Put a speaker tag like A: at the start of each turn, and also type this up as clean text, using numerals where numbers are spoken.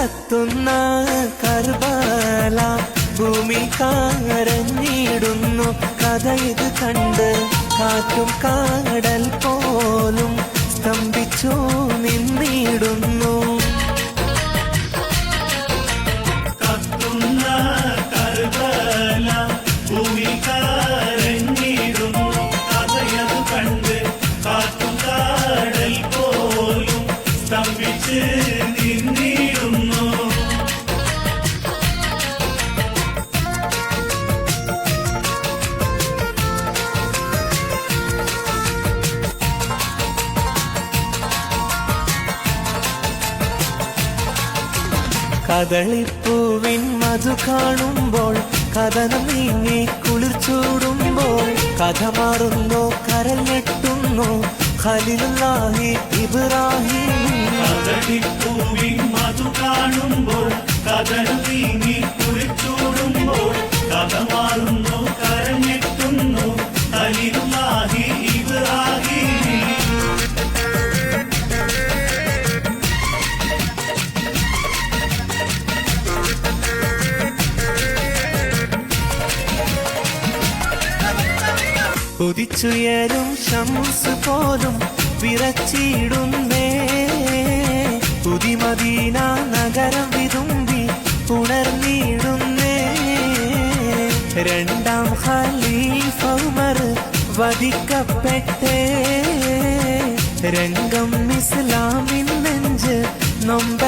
A: കത്തുന്ന കർബല ഭൂമി കരഞ്ഞിടുന്നു. കഥ ഇത് കണ്ട് കാറ്റും കാടൽ പോലും സ്തംഭിച്ചു നിന്നിടുന്നു.
B: കത്തുന്ന കർബല ഭൂമി കരഞ്ഞിടുന്നു. കഥയത് കണ്ട് കാറ്റും കാടൽ പോലും സ്തംഭിച്ച് നിന്നിടുന്നു.
A: കദളിപ്പൂവിൻ മധു കാണുമ്പോൾ കഥനം നീങ്ങി കുളിർച്ചൂടുമ്പോൾ കഥ മാറുന്നു കരൽ ഞെട്ടുന്നു ഖലീലുല്ലാഹി ഇബ്രാഹിം.
B: കദളിപ്പൂവിൻ മധു കാണുമ്പോൾ കഥനം നീങ്ങി കുളിർച്ചൂടുമ്പോൾ കഥ മാറുന്നു കരൽ ഞെട്ടുന്നു ഖലീലുല്ലാഹി ഇബ്രാഹിം.
A: കുതിച്ചുയരും ശംസ് പോലും വിറച്ചിടുന്നേ. പുതിമദീന നഗരം വിതുമ്പി ഉണർന്നിടുന്നേ. രണ്ടാം ഖലീഫ ഉമർ വധിക്കപ്പെട്ടേ. രംഗം ഇസ്ലാമിൻ നെഞ്ച് നൊമ്പ